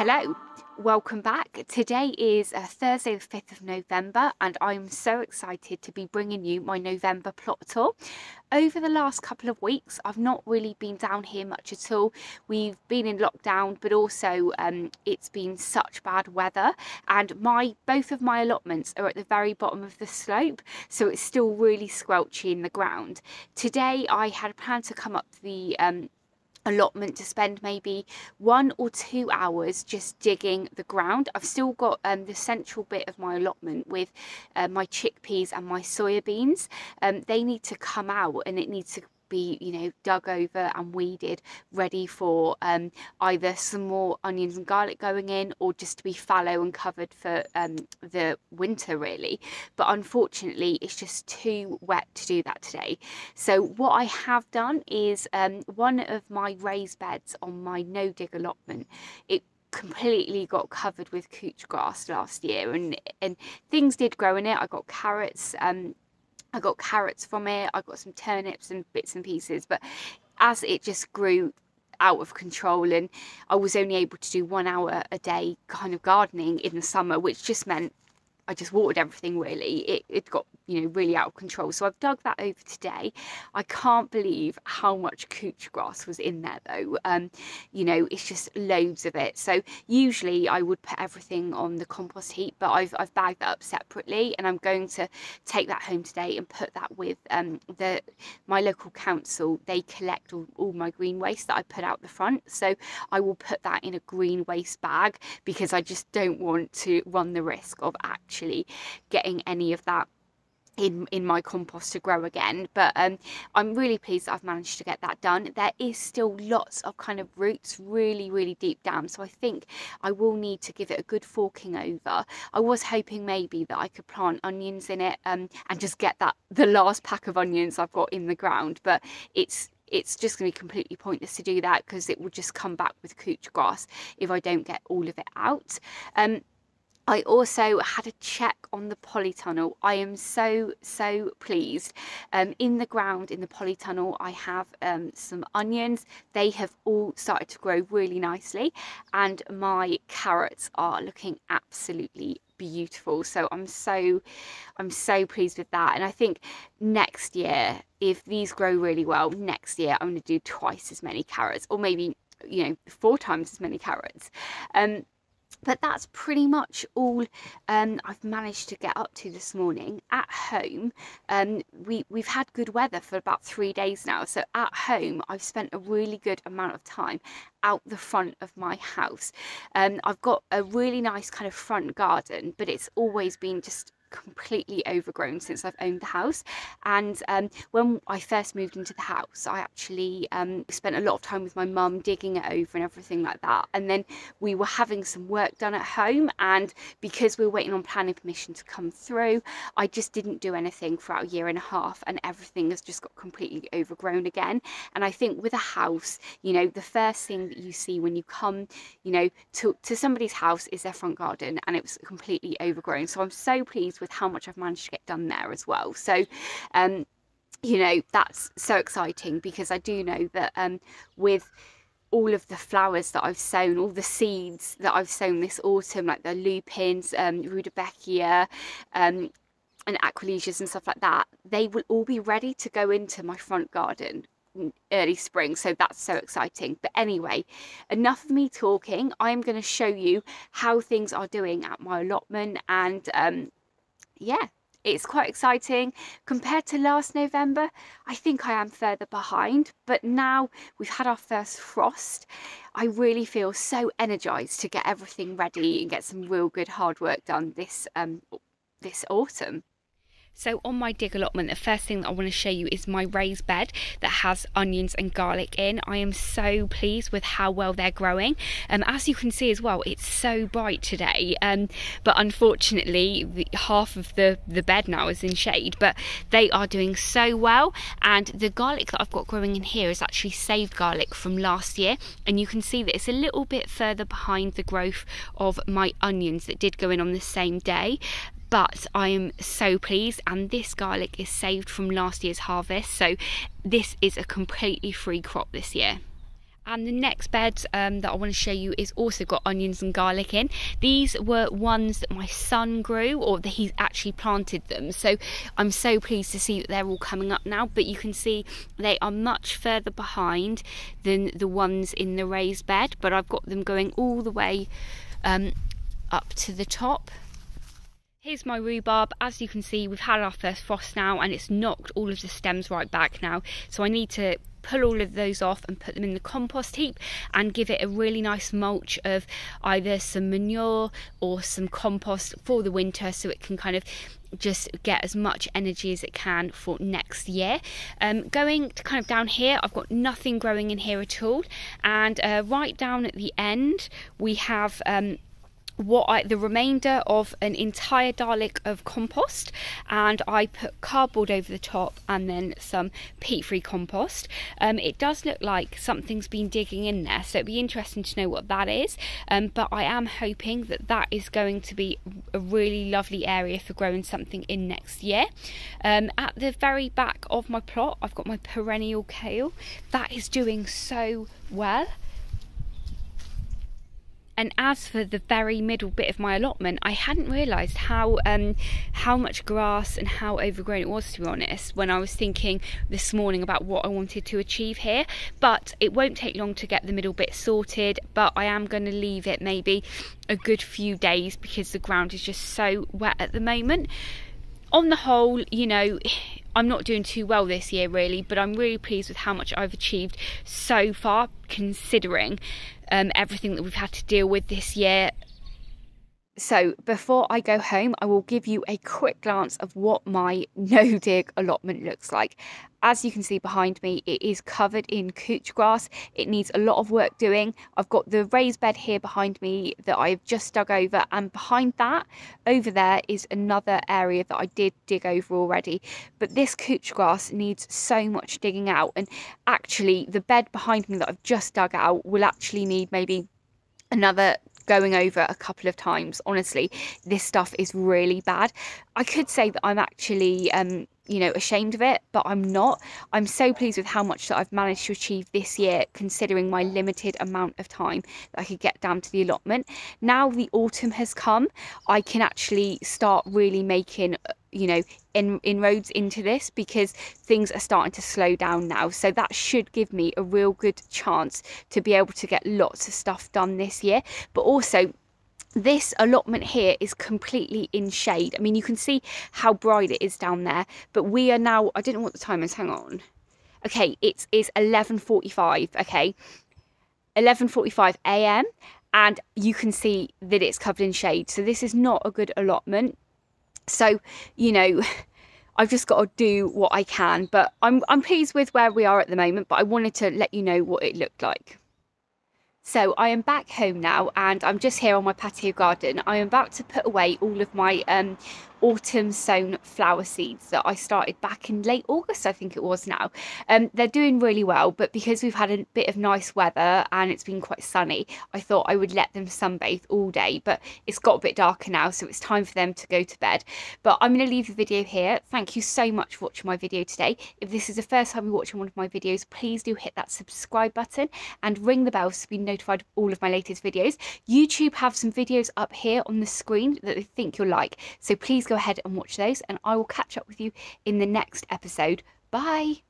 Hello, welcome back. Today is Thursday the 5th of November and I'm so excited to be bringing you my November plot tour. Over the last couple of weeks I've not really been down here much at all. We've been in lockdown, but also it's been such bad weather, and both of my allotments are at the very bottom of the slope, so it's still really squelchy in the ground. Today I had planned to come up the allotment to spend maybe 1 or 2 hours just digging the ground. I've still got the central bit of my allotment with my chickpeas and my soya beans. They need to come out and it needs to be, dug over and weeded, ready for either some more onions and garlic going in, or just to be fallow and covered for the winter really. But unfortunately it's just too wet to do that today. So what I have done is one of my raised beds on my no dig allotment, it completely got covered with couch grass last year, and things did grow in it. I got carrots from it, I got some turnips and bits and pieces, but as it just grew out of control, and I was only able to do 1 hour a day kind of gardening in the summer, which just meant I just watered everything really. It got, really out of control. So I've dug that over today. I can't believe how much couch grass was in there though. It's just loads of it. So usually I would put everything on the compost heap, but I've bagged that up separately, and I'm going to take that home today and put that with my local council. They collect all my green waste that I put out the front. So I will put that in a green waste bag, because I just don't want to run the risk of actually getting any of that in my compost to grow again. But I'm really pleased that I've managed to get that done. There is still lots of kind of roots really deep down, so I think I will need to give it a good forking over. I was hoping maybe that I could plant onions in it and just get the last pack of onions I've got in the ground, but it's just going to be completely pointless to do that, because it will just come back with couch grass if I don't get all of it out. I also had a check on the polytunnel. I am so pleased. In the ground in the polytunnel I have some onions. They have all started to grow really nicely, and my carrots are looking absolutely beautiful. So I'm so pleased with that. And I think next year, if these grow really well, next year I'm going to do twice as many carrots, or maybe 4 times as many carrots. But that's pretty much all I've managed to get up to this morning. At home, we've had good weather for about 3 days now. So at home, I've spent a really good amount of time out the front of my house. I've got a really nice kind of front garden, but it's always been just completely overgrown since I've owned the house. And when I first moved into the house, I actually spent a lot of time with my mum digging it over and everything like that. And then we were having some work done at home, and because we were waiting on planning permission to come through, I just didn't do anything for about 1.5 years, and everything has just got completely overgrown again. And I think with a house, the first thing that you see when you come to somebody's house is their front garden, and it was completely overgrown. So I'm so pleased with how much I've managed to get done there as well. So that's so exciting, because I do know that with all of the flowers that I've sown, all the seeds that I've sown this autumn, like the lupins, rudbeckia, and aquilesias and stuff like that, they will all be ready to go into my front garden early spring. So that's so exciting. But anyway, enough of me talking. I'm going to show you how things are doing at my allotment, and yeah, it's quite exciting. Compared to last November, I think I am further behind, but now we've had our first frost, I really feel so energized to get everything ready and get some real good hard work done this autumn. So on my dig allotment, the first thing that I want to show you is my raised bed that has onions and garlic in. I am so pleased with how well they're growing. As you can see as well, it's so bright today, but unfortunately half of the bed now is in shade, but they are doing so well. And the garlic that I've got growing in here is actually saved garlic from last year, and you can see that it's a little bit further behind the growth of my onions that did go in on the same day. But I am so pleased, and this garlic is saved from last year's harvest, so this is a completely free crop this year. And the next bed that I want to show you is also got onions and garlic in. These were ones that my son grew, or that he actually planted them. So I'm so pleased to see that they're all coming up now. But you can see they are much further behind than the ones in the raised bed. But I've got them going all the way up to the top. Here's my rhubarb. As you can see, we've had our first frost now and it's knocked all of the stems right back now. So I need to pull all of those off and put them in the compost heap and give it a really nice mulch of either some manure or some compost for the winter, so it can kind of just get as much energy as it can for next year. Going to kind of down here, I've got nothing growing in here at all, and right down at the end we have the remainder of an entire dalek of compost, and I put cardboard over the top and then some peat-free compost. It does look like something's been digging in there, so it'd be interesting to know what that is, but I am hoping that that is going to be a really lovely area for growing something in next year. At the very back of my plot, I've got my perennial kale. That is doing so well. And as for the very middle bit of my allotment, I hadn't realised how much grass and how overgrown it was, to be honest, when I was thinking this morning about what I wanted to achieve here. But it won't take long to get the middle bit sorted, but I am going to leave it maybe a good few days because the ground is just so wet at the moment. On the whole, you know, I'm not doing too well this year really, but I'm really pleased with how much I've achieved so far, considering everything that we've had to deal with this year. So before I go home, I will give you a quick glance of what my no-dig allotment looks like. As you can see behind me, it is covered in couch grass. It needs a lot of work doing. I've got the raised bed here behind me that I've just dug over, and behind that, over there, is another area that I did dig over already. But this couch grass needs so much digging out, and actually the bed behind me that I've just dug out will actually need maybe another going over a couple of times. Honestly, this stuff is really bad. I could say that I'm actually you know, ashamed of it, but I'm not. I'm so pleased with how much that I've managed to achieve this year, considering my limited amount of time that I could get down to the allotment. Now the autumn has come, I can actually start really making, you know, inroads into this, because things are starting to slow down now. So that should give me a real good chance to be able to get lots of stuff done this year. But also, this allotment here is completely in shade. I mean, you can see how bright it is down there, but we are now, I don't know what the time is, hang on. Okay, it is 11:45, okay, 11:45 a.m. and you can see that it's covered in shade. So this is not a good allotment. So, you know, I've just got to do what I can, but I'm pleased with where we are at the moment, but I wanted to let you know what it looked like. So I am back home now, and I'm just here on my patio garden. I am about to put away all of my autumn sown flower seeds that I started back in late August, I think it was now. They're doing really well, but because we've had a bit of nice weather and it's been quite sunny, I thought I would let them sunbathe all day, but it's got a bit darker now, so it's time for them to go to bed. But I'm going to leave the video here. Thank you so much for watching my video today. If this is the first time you're watching one of my videos, please do hit that subscribe button and ring the bell to be notified of all of my latest videos. YouTube have some videos up here on the screen that they think you'll like, so please go ahead and watch those, and I will catch up with you in the next episode. Bye.